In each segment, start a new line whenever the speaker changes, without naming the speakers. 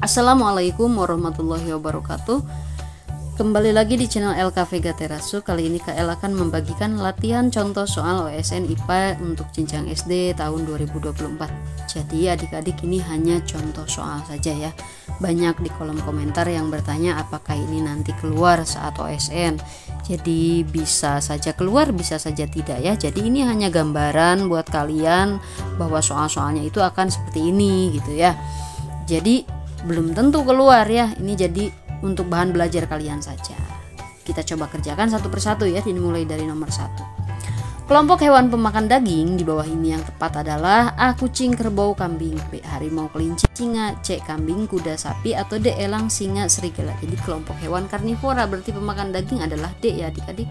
Assalamualaikum warahmatullahi wabarakatuh. Kembali lagi di channel LK Vega Terasu. Kali ini KL akan membagikan latihan contoh soal OSN IPA untuk jenjang SD tahun 2024. Jadi adik-adik, ini hanya contoh soal saja ya. Banyak di kolom komentar yang bertanya apakah ini nanti keluar saat OSN. Jadi bisa saja keluar, bisa saja tidak ya. Jadi ini hanya gambaran buat kalian bahwa soal-soalnya itu akan seperti ini gitu ya. Jadi belum tentu keluar ya. Ini jadi untuk bahan belajar kalian saja. Kita coba kerjakan satu persatu ya. Ini mulai dari nomor 1. Kelompok hewan pemakan daging di bawah ini yang tepat adalah A. Kucing, kerbau, kambing, B. Harimau, kelinci, singa, C. Kambing, kuda, sapi, atau D. Elang, singa, serigala. Jadi kelompok hewan karnivora, berarti pemakan daging adalah D ya adik-adik.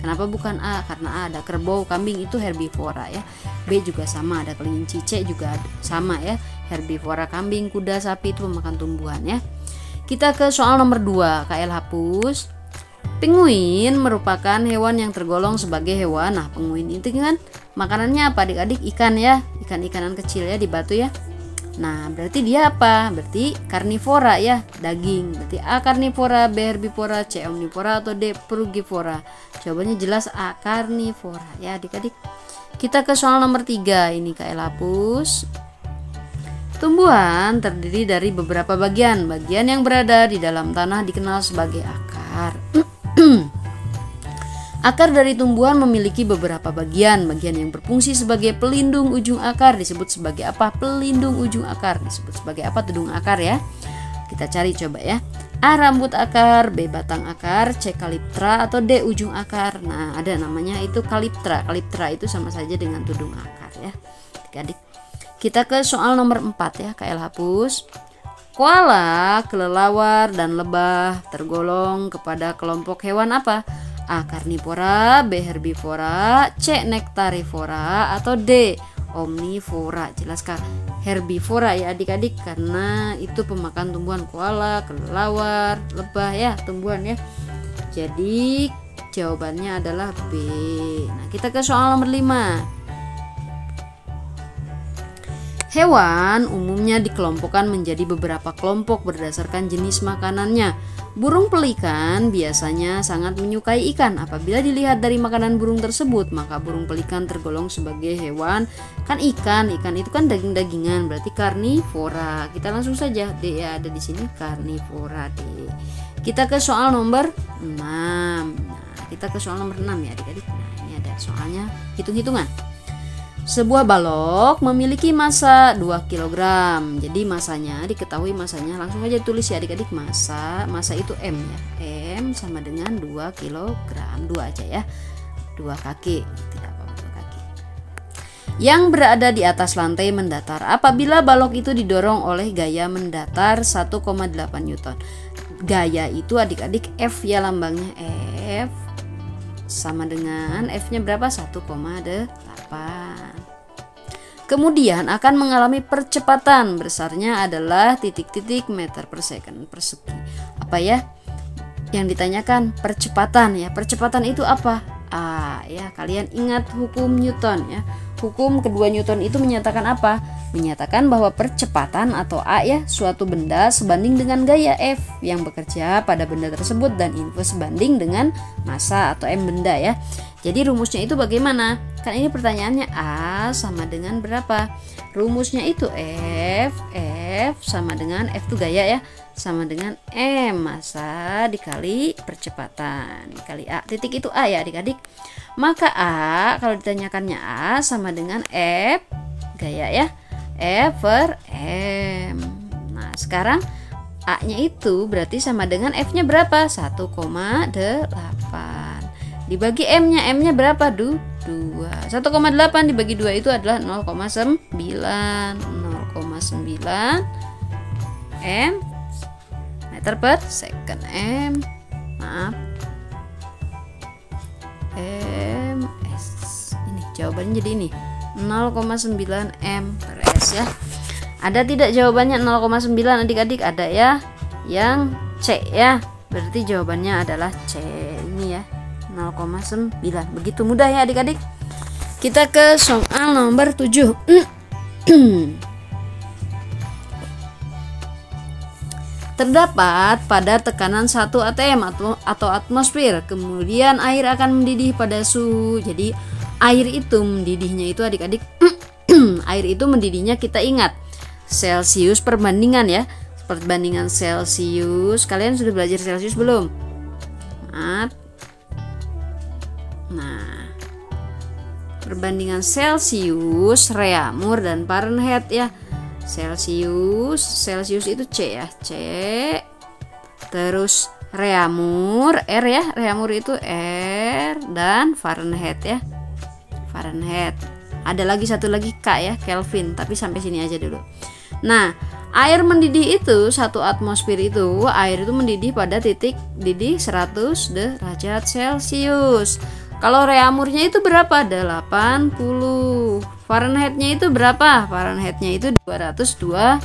Kenapa bukan A? Karena A ada kerbau, kambing itu herbivora ya. B juga sama, ada kelinci. C juga sama ya, herbivora. Kambing, kuda, sapi itu pemakan tumbuhan ya. Kita ke soal nomor 2. KL hapus. Penguin merupakan hewan yang tergolong sebagai hewan. Nah, penguin itu kan makanannya apa adik-adik? Ikan ya, ikan-ikanan kecil ya di batu ya. Nah, berarti dia apa? Berarti karnivora ya, daging. Berarti A karnivora, B herbivora, C omnivora, atau D frugivora. Jawabannya jelas A karnivora ya adik-adik. Kita ke soal nomor 3. Ini KL hapus. Tumbuhan terdiri dari beberapa bagian. Bagian yang berada di dalam tanah dikenal sebagai akar. Akar dari tumbuhan memiliki beberapa bagian. Bagian yang berfungsi sebagai pelindung ujung akar disebut sebagai apa? Pelindung ujung akar disebut sebagai apa? Tudung akar ya. Kita cari coba ya. A. Rambut akar, B. Batang akar, C. Kaliptra, atau D. Ujung akar. Nah, ada namanya itu kaliptra. Kaliptra itu sama saja dengan tudung akar ya adik-adik. Kita ke soal nomor 4 ya. KL hapus. Koala, kelelawar, dan lebah tergolong kepada kelompok hewan apa? A. Karnivora, B. Herbivora, C. Nektarivora, atau D. Omnivora. Jelaskah? Herbivora ya adik-adik, karena itu pemakan tumbuhan. Koala, kelelawar, lebah ya, tumbuhan ya. Jadi jawabannya adalah B. Nah, kita ke soal nomor 5. Hewan umumnya dikelompokkan menjadi beberapa kelompok berdasarkan jenis makanannya. Burung pelikan biasanya sangat menyukai ikan. Apabila dilihat dari makanan burung tersebut, maka burung pelikan tergolong sebagai hewan kan ikan. Ikan itu kan daging-dagingan, berarti karnivora. Kita langsung saja D ya, ada di sini karnivora D. Kita ke soal nomor 6. Nah, kita ke soal nomor 6 ya adik-adik. Nah, ini ada soalnya hitung-hitungan. Sebuah balok memiliki massa 2 kg. Jadi masanya diketahui, masanya langsung aja tulis ya adik-adik. Massa itu M ya. M sama dengan 2 kg. 2 aja ya. 2 kaki. Tidak apa-apa 2 kaki. Yang berada di atas lantai mendatar. Apabila balok itu didorong oleh gaya mendatar 1,8 Newton. Gaya itu adik-adik F ya, lambangnya F. Sama dengan F-nya berapa? 1,8. Kemudian akan mengalami percepatan, besarnya adalah titik-titik meter per second persegi. Apa ya yang ditanyakan? Percepatan ya. Percepatan itu apa? Ya, kalian ingat hukum Newton ya. Hukum kedua Newton itu menyatakan apa? Menyatakan bahwa percepatan atau A ya, suatu benda sebanding dengan gaya F yang bekerja pada benda tersebut, dan inverse sebanding dengan massa atau M benda ya. Jadi rumusnya itu bagaimana? Kan ini pertanyaannya A sama dengan berapa? Rumusnya itu F sama dengan F itu gaya ya, sama dengan M massa dikali percepatan dikali A. Titik itu A ya adik-adik. Maka A kalau ditanyakannya A sama dengan F gaya ya, F per M. Nah, sekarang A-nya itu berarti sama dengan F-nya berapa? 1,8. Dibagi M-nya, M-nya berapa? 2. 1,8 dibagi 2 itu adalah 0,9. 0,9 M meter per second. M, maaf, MS. Ini jawabannya jadi ini 0,9 M per S ya. Ada tidak jawabannya 0,9 adik-adik? Ada ya. Yang C ya. Berarti jawabannya adalah C ini ya. 0,9. Begitu mudah ya adik-adik. Kita ke soal nomor 7. terdapat pada tekanan 1 atm atau atmosfer. Kemudian air akan mendidih pada suhu. Jadi air itu mendidihnya itu adik-adik air itu mendidihnya kita ingat Celcius perbandingan ya. Perbandingan Celcius. Kalian sudah belajar Celcius belum? Maaf. Nah, perbandingan Celcius, Reaumur dan Fahrenheit ya. Celcius itu C ya, C. Terus Reaumur, R ya, Reaumur itu R, dan Fahrenheit ya, Fahrenheit. Ada lagi satu lagi K ya, Kelvin, tapi sampai sini aja dulu. Nah, air mendidih itu, 1 atmosfer itu, air itu mendidih pada titik didih 100 derajat Celcius. Kalau Reaumurnya itu berapa? 80. Fahrenheitnya itu berapa? Fahrenheitnya itu 212.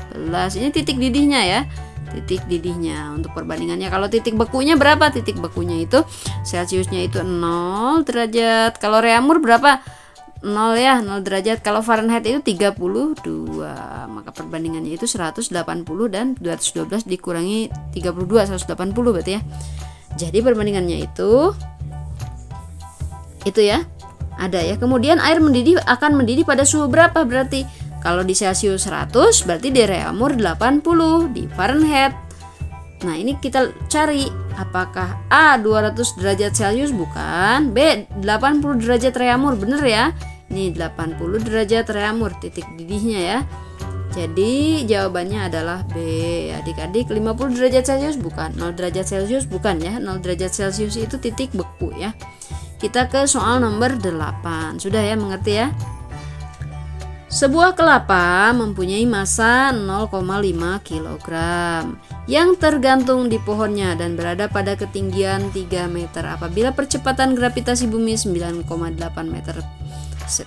Ini titik didihnya ya. Titik didihnya untuk perbandingannya. Kalau titik bekunya berapa? Titik bekunya itu Celciusnya itu 0 derajat. Kalau Reaumur berapa? 0 ya, 0 derajat. Kalau Fahrenheit itu 32. Maka perbandingannya itu 180 dan 212 dikurangi 32, 180 berarti ya. Jadi perbandingannya itu ya. Ada ya. Kemudian air mendidih akan mendidih pada suhu berapa berarti? Kalau di Celcius 100 berarti di Reaumur 80, di Fahrenheit. Nah, ini kita cari apakah A 200 derajat Celcius bukan, B 80 derajat Reaumur, bener ya? Ini 80 derajat Reaumur titik didihnya ya. Jadi jawabannya adalah B. Adik-adik, 50 derajat Celcius bukan, 0 derajat Celcius bukan ya. 0 derajat Celcius itu titik beku ya. Kita ke soal nomor 8. Sudah ya, mengerti ya? Sebuah kelapa mempunyai massa 0,5 kg yang tergantung di pohonnya dan berada pada ketinggian 3 meter. Apabila percepatan gravitasi bumi 9,8 meter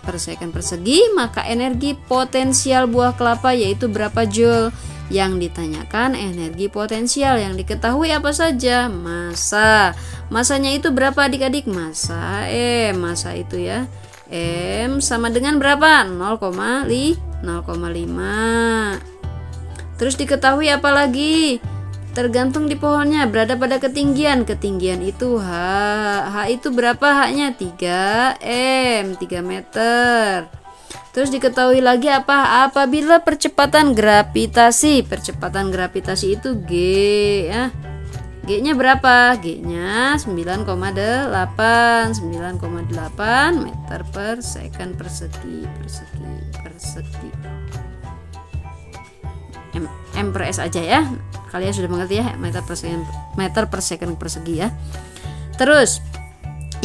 per second persegi, maka energi potensial buah kelapa yaitu berapa joule? Yang ditanyakan energi potensial, yang diketahui apa saja? Massa. Massanya itu berapa adik-adik? Massa massa itu ya, M sama dengan berapa? 0,5. Terus diketahui apa lagi? Tergantung di pohonnya, berada pada ketinggian. Ketinggian itu H. H itu berapa H-nya? 3 meter. Terus diketahui lagi apa? Apabila percepatan gravitasi itu G ya. G-nya berapa? G-nya 9,8 meter per second persegi. M per S aja ya. Kalian sudah mengerti ya, meter per second persegi ya. Terus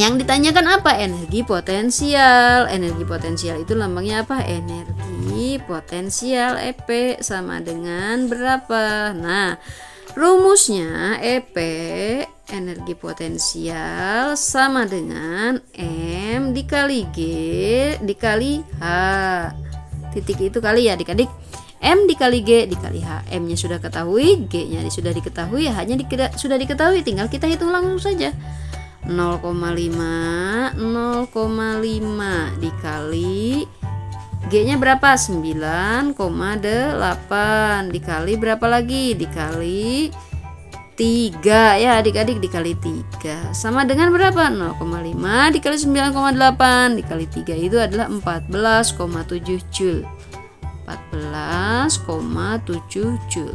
yang ditanyakan apa? Energi potensial. Energi potensial itu lambangnya apa? Energi potensial EP sama dengan berapa? Nah, rumusnya EP energi potensial sama dengan M dikali G dikali H. Titik itu kali ya adik-adik. M dikali G dikali H. M-nya sudah ketahui, G-nya sudah diketahui, H-nya sudah diketahui. Tinggal kita hitung langsung saja. 0,5 dikali G-nya berapa? 9,8 dikali berapa lagi? Dikali 3 ya adik-adik, dikali 3 sama dengan berapa? 0,5 dikali 9,8 dikali 3 itu adalah 14,7 joule. 14,7 joule.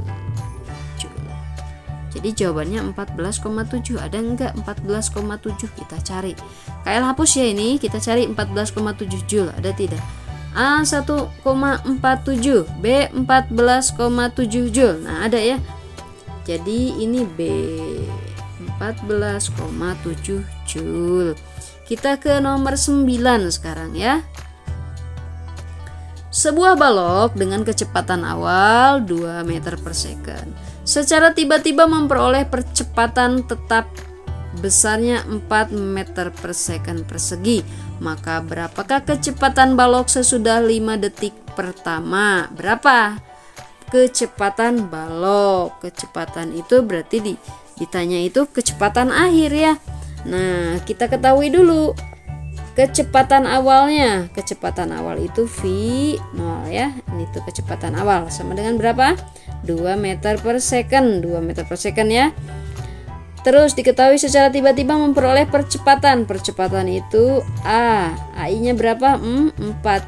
Jadi jawabannya 14,7. Ada enggak 14,7? Kita cari. KL hapus ya ini. Kita cari 14,7 joule. Ada tidak? A 1,47, B 14,7 joule. Nah, ada ya. Jadi ini B 14,7 joule. Kita ke nomor 9 sekarang ya. Sebuah balok dengan kecepatan awal 2 meter per second secara tiba-tiba memperoleh percepatan tetap besarnya 4 meter per second persegi. Maka berapakah kecepatan balok sesudah 5 detik pertama? Berapa kecepatan balok? Kecepatan itu berarti ditanya itu kecepatan akhir ya. Nah, kita ketahui dulu kecepatan awalnya. Kecepatan awal itu V0 ya. Ini tuh kecepatan awal sama dengan berapa? 2 meter per second. 2 meter per second ya. Terus diketahui secara tiba-tiba memperoleh percepatan. Percepatan itu AI-nya berapa? 4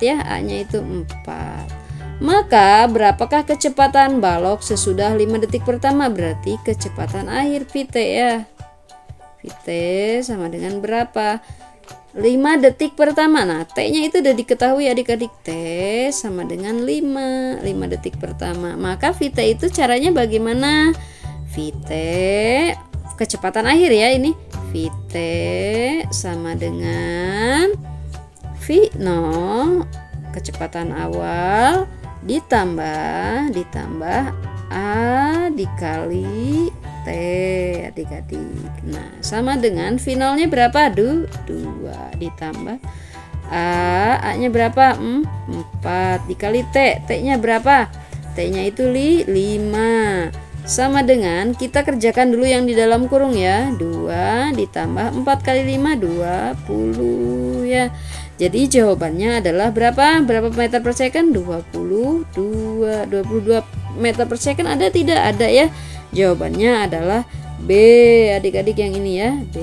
ya. A-nya itu 4. Maka berapakah kecepatan balok sesudah 5 detik pertama? Berarti kecepatan akhir Vt ya. Vt sama dengan berapa? 5 detik pertama. Nah, T-nya itu udah diketahui adik-adik. T sama dengan 5 detik pertama. Maka Vt itu caranya bagaimana? Vt kecepatan akhir ya ini. Vt sama dengan V0 kecepatan awal ditambah A dikali T adik-adik. Nah, sama dengan finalnya berapa? 2 ditambah A-nya berapa? 4 dikali T. T-nya berapa? T-nya itu 5. Sama dengan kita kerjakan dulu yang di dalam kurung ya. 2 ditambah 4 kali 5 20 ya. Jadi jawabannya adalah berapa? Berapa meter per second? 22 meter per second. Ada tidak? Ada ya. Jawabannya adalah B adik-adik yang ini ya. B.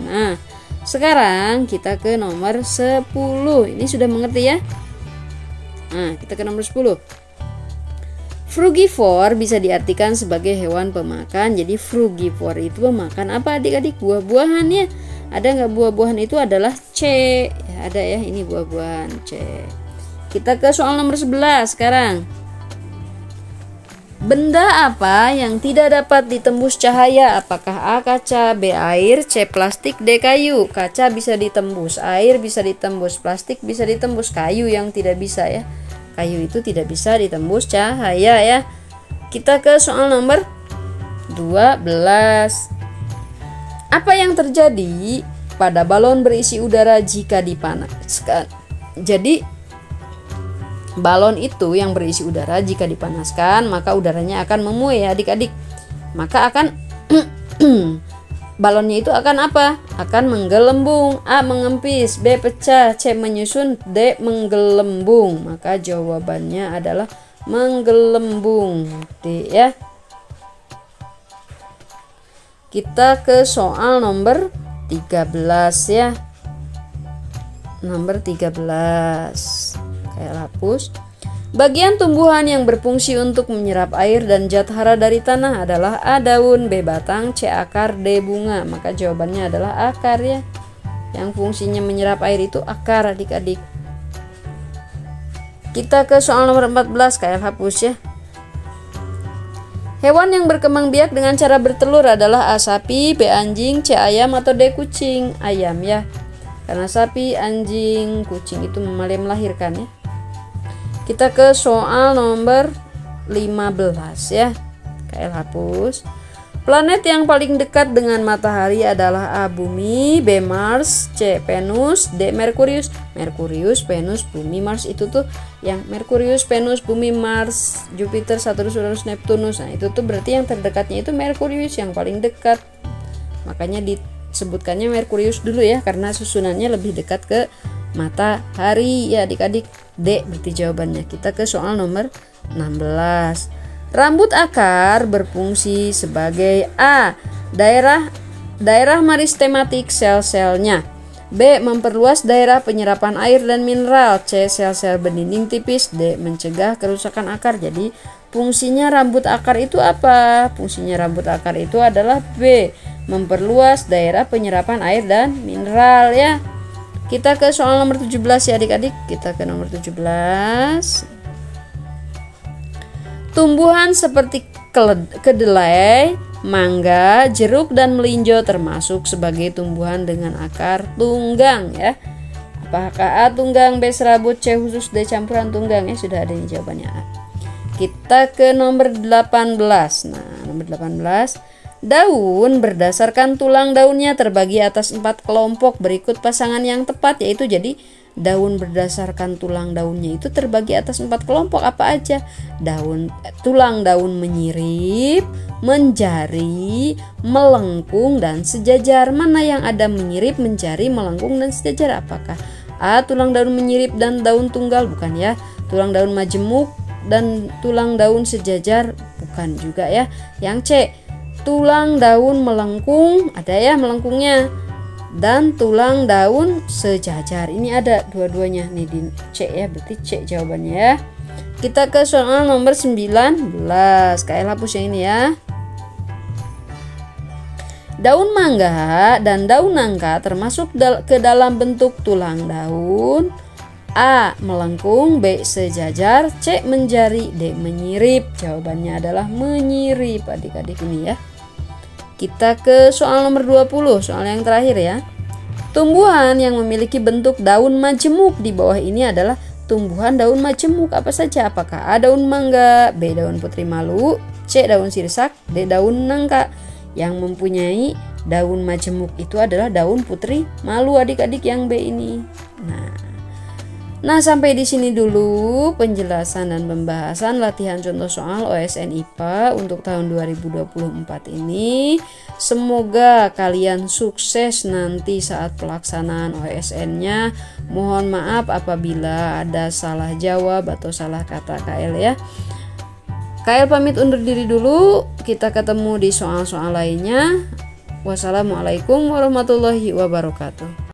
Nah, sekarang kita ke nomor 10. Ini sudah mengerti ya. Nah, kita ke nomor 10. Frugivore bisa diartikan sebagai hewan pemakan. Jadi frugivore itu pemakan apa adik-adik? Buah-buahan ya. Ada nggak buah-buahan itu adalah C ya, ada ya, ini buah-buahan C. Kita ke soal nomor 11 sekarang. Benda apa yang tidak dapat ditembus cahaya? Apakah A kaca, B air, C plastik, D kayu? Kaca bisa ditembus, air bisa ditembus, plastik bisa ditembus, kayu yang tidak bisa ya. Kayu itu tidak bisa ditembus cahaya ya. Kita ke soal nomor 12. Apa yang terjadi pada balon berisi udara jika dipanaskan? Jadi balon itu yang berisi udara jika dipanaskan maka udaranya akan memuai ya adik-adik. Maka akan balonnya itu akan apa? Akan menggelembung. A mengempis, B pecah, C menyusun, D menggelembung. Maka jawabannya adalah menggelembung. D ya. Kita ke soal nomor 13 ya. Nomor 13. Kayak hapus. Bagian tumbuhan yang berfungsi untuk menyerap air dan zat hara dari tanah adalah A daun, B batang, C akar, D bunga. Maka jawabannya adalah akar ya. Yang fungsinya menyerap air itu akar adik-adik. Kita ke soal nomor 14 kayak hapus ya. Hewan yang berkembang biak dengan cara bertelur adalah A sapi, B anjing, C ayam, atau D kucing. Ayam ya. Karena sapi, anjing, kucing itu melahirkan ya. Kita ke soal nomor 15 ya. KL hapus. Planet yang paling dekat dengan matahari adalah A bumi, B Mars, C Venus, D Merkurius. Merkurius, Venus, bumi, Mars itu tuh yang Merkurius, Venus, bumi, Mars, Jupiter, Saturnus, Uranus, Neptunus. Nah, itu tuh berarti yang terdekatnya itu Merkurius yang paling dekat. Makanya disebutkannya Merkurius dulu ya, karena susunannya lebih dekat ke matahari ya adik-adik. D berarti jawabannya. Kita ke soal nomor 16. Rambut akar berfungsi sebagai A daerah meristematik sel-selnya, B memperluas daerah penyerapan air dan mineral, C sel-sel bendinding tipis, D mencegah kerusakan akar. Jadi fungsinya rambut akar itu apa? Fungsinya rambut akar itu adalah B memperluas daerah penyerapan air dan mineral ya. Kita ke soal nomor 17 ya adik-adik. Kita ke nomor 17. Tumbuhan seperti kedelai, mangga, jeruk, dan melinjo termasuk sebagai tumbuhan dengan akar tunggang ya. Apakah A tunggang, B serabut, C khusus, D campuran tunggang ya? Sudah ada nih jawabannya A. Kita ke nomor 18. Nah, nomor 18. Daun berdasarkan tulang daunnya terbagi atas 4 kelompok berikut pasangan yang tepat, yaitu jadi daun berdasarkan tulang daunnya itu terbagi atas 4 kelompok apa aja? Tulang daun menyirip, menjari, melengkung, dan sejajar. Mana yang ada menyirip, menjari, melengkung, dan sejajar? Apakah A. tulang daun menyirip dan daun tunggal? Bukan ya. Tulang daun majemuk dan tulang daun sejajar? Bukan juga ya. Yang C. tulang daun melengkung, ada ya melengkungnya, dan tulang daun sejajar. Ini ada dua-duanya nih di C ya, berarti C jawabannya ya. Kita ke soal nomor 19. Kayak hapus yang ini ya. Daun mangga dan daun nangka termasuk ke dalam bentuk tulang daun. A. melengkung, B. sejajar, C. menjari, D. menyirip. Jawabannya adalah menyirip adik-adik ini ya. Kita ke soal nomor 20, soal yang terakhir ya. Tumbuhan yang memiliki bentuk daun majemuk di bawah ini adalah tumbuhan daun majemuk apa saja? Apakah A. daun mangga, B. daun putri malu, C. daun sirsak, D. daun nangka? Yang mempunyai daun majemuk itu adalah daun putri malu adik-adik yang B ini. Nah, sampai di sini dulu penjelasan dan pembahasan latihan contoh soal OSN IPA untuk tahun 2024 ini. Semoga kalian sukses nanti saat pelaksanaan OSN-nya. Mohon maaf apabila ada salah jawab atau salah kata KL ya. KL pamit undur diri dulu. Kita ketemu di soal-soal lainnya. Wassalamualaikum warahmatullahi wabarakatuh.